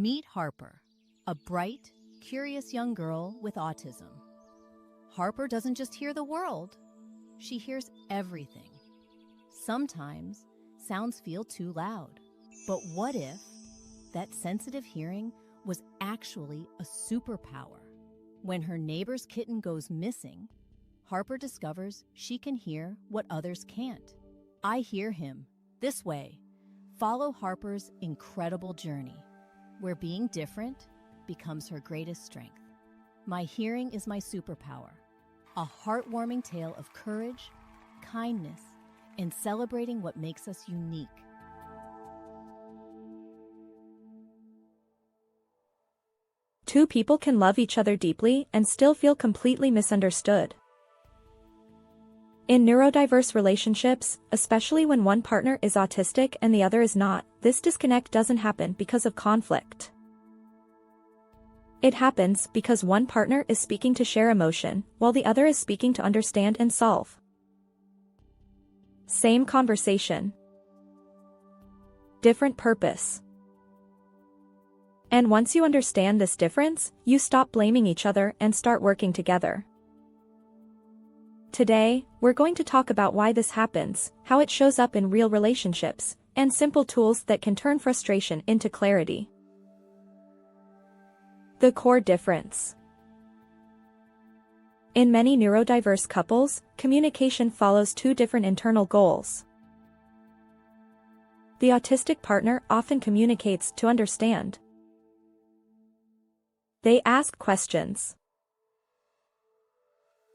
Meet Harper, a bright, curious young girl with autism. Harper doesn't just hear the world, she hears everything. Sometimes, sounds feel too loud. But what if that sensitive hearing was actually a superpower? When her neighbor's kitten goes missing, Harper discovers she can hear what others can't. I Hear Him, this way. Follow Harper's incredible journey, where being different becomes her greatest strength. My Hearing is My Superpower, a heartwarming tale of courage, kindness, and celebrating what makes us unique. Two people can love each other deeply and still feel completely misunderstood. In neurodiverse relationships, especially when one partner is autistic and the other is not, this disconnect doesn't happen because of conflict. It happens because one partner is speaking to share emotion, while the other is speaking to understand and solve. Same conversation. Different purpose. And once you understand this difference, you stop blaming each other and start working together. Today, we're going to talk about why this happens, how it shows up in real relationships, and simple tools that can turn frustration into clarity. The core difference. In many neurodiverse couples, communication follows two different internal goals. The autistic partner often communicates to understand. They ask questions.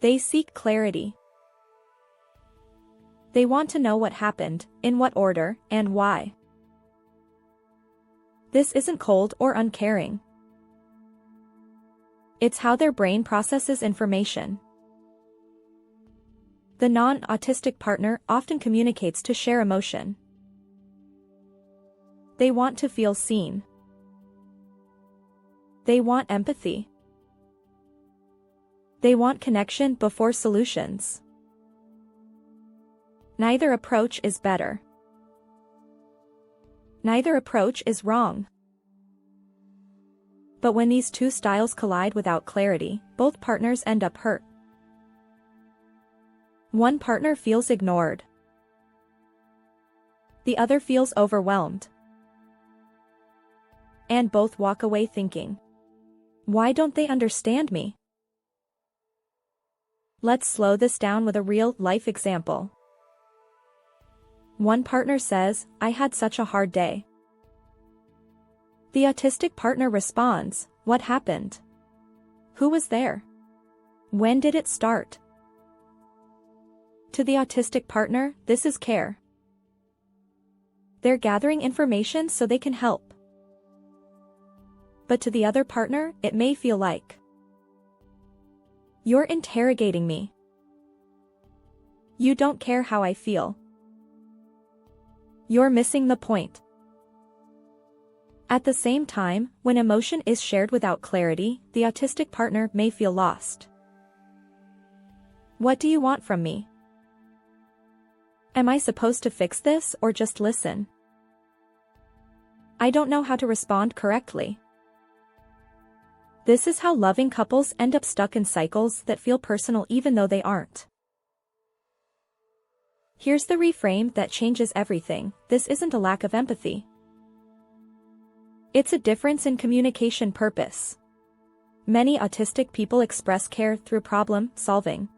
They seek clarity. They want to know what happened, in what order, and why. This isn't cold or uncaring. It's how their brain processes information. The non-autistic partner often communicates to share emotion. They want to feel seen. They want empathy. They want connection before solutions. Neither approach is better. Neither approach is wrong. But when these two styles collide without clarity, both partners end up hurt. One partner feels ignored. The other feels overwhelmed. And both walk away thinking, why don't they understand me? Let's slow this down with a real-life example. One partner says, I had such a hard day. The autistic partner responds, what happened? Who was there? When did it start? To the autistic partner, this is care. They're gathering information so they can help. But to the other partner, it may feel like, you're interrogating me. You don't care how I feel. You're missing the point. At the same time, when emotion is shared without clarity, the autistic partner may feel lost. What do you want from me? Am I supposed to fix this or just listen? I don't know how to respond correctly. This is how loving couples end up stuck in cycles that feel personal even though they aren't. Here's the reframe that changes everything. This isn't a lack of empathy. It's a difference in communication purpose. Many autistic people express care through problem solving.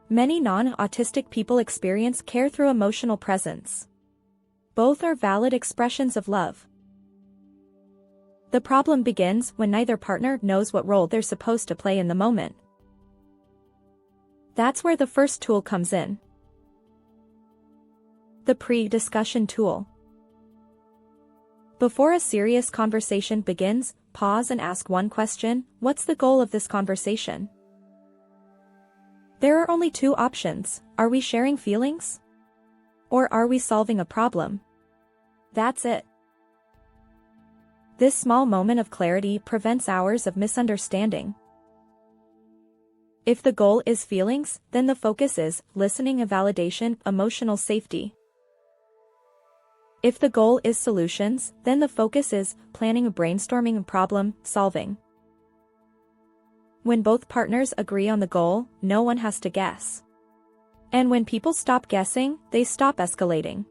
Many non-autistic people experience care through emotional presence. Both are valid expressions of love. The problem begins when neither partner knows what role they're supposed to play in the moment. That's where the first tool comes in. The pre-discussion tool. Before a serious conversation begins, pause and ask one question: what's the goal of this conversation? There are only two options. Are we sharing feelings? Or are we solving a problem? That's it. This small moment of clarity prevents hours of misunderstanding. If the goal is feelings, then the focus is listening and validation, emotional safety. If the goal is solutions, then the focus is planning, brainstorming, and problem solving. When both partners agree on the goal, no one has to guess. And when people stop guessing, they stop escalating.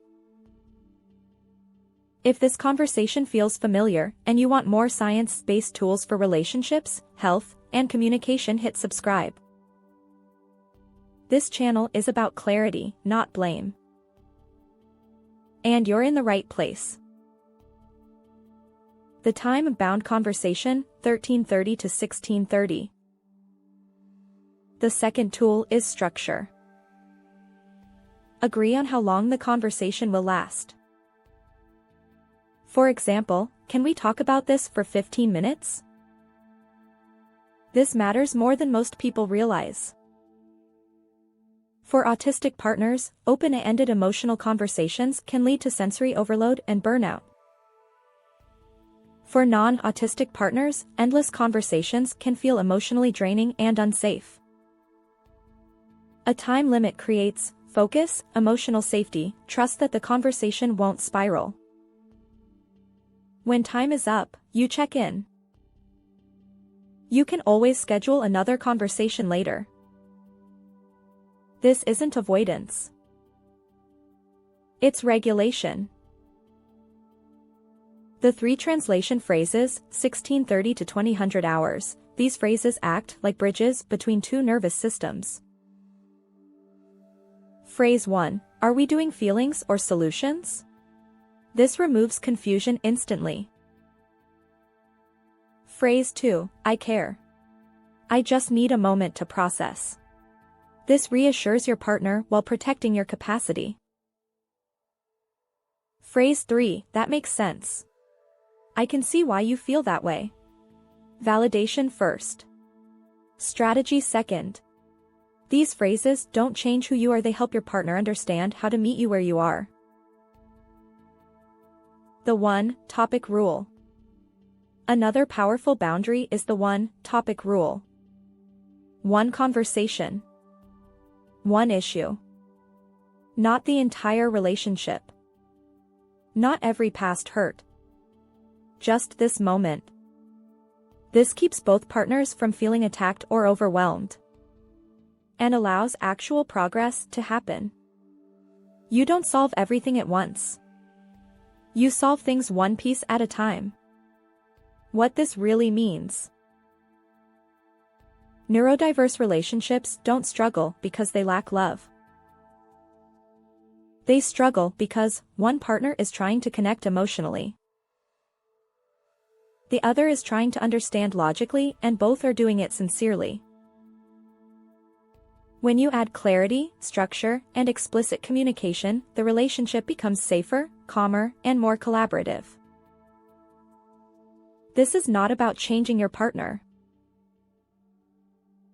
If this conversation feels familiar and you want more science-based tools for relationships, health, and communication, hit subscribe. This channel is about clarity, not blame. And you're in the right place. The time-bound conversation, 13:30 to 16:30. The second tool is structure. Agree on how long the conversation will last. For example, can we talk about this for 15 minutes? This matters more than most people realize. For autistic partners, open-ended emotional conversations can lead to sensory overload and burnout. For non-autistic partners, endless conversations can feel emotionally draining and unsafe. A time limit creates focus, emotional safety, trust that the conversation won't spiral. When time is up, you check in. You can always schedule another conversation later. This isn't avoidance. It's regulation. The three translation phrases, 16:30 to 2000 hours, these phrases act like bridges between two nervous systems. Phrase 1, are we doing feelings or solutions? This removes confusion instantly. Phrase 2, I care. I just need a moment to process. This reassures your partner while protecting your capacity. Phrase 3, that makes sense. I can see why you feel that way. Validation first. Strategy second. These phrases don't change who you are, they help your partner understand how to meet you where you are. The one-topic rule. Another powerful boundary is the one-topic rule. One conversation. One issue. Not the entire relationship. Not every past hurt. Just this moment. This keeps both partners from feeling attacked or overwhelmed. And allows actual progress to happen. You don't solve everything at once. You solve things one piece at a time. What this really means. Neurodiverse relationships don't struggle because they lack love. They struggle because one partner is trying to connect emotionally. The other is trying to understand logically, and both are doing it sincerely. When you add clarity, structure, and explicit communication, the relationship becomes safer, calmer, and more collaborative. This is not about changing your partner.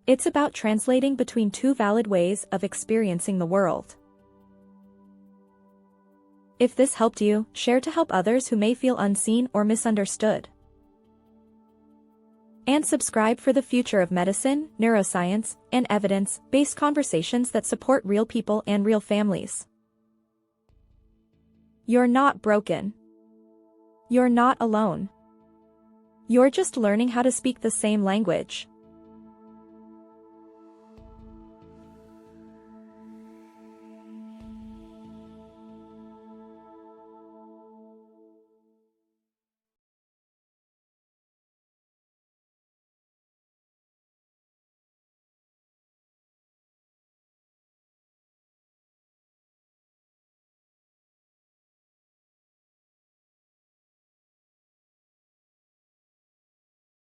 It's about translating between two valid ways of experiencing the world. If this helped you, share to help others who may feel unseen or misunderstood. And subscribe for the future of medicine, neuroscience, and evidence-based conversations that support real people and real families. You're not broken. You're not alone. You're just learning how to speak the same language.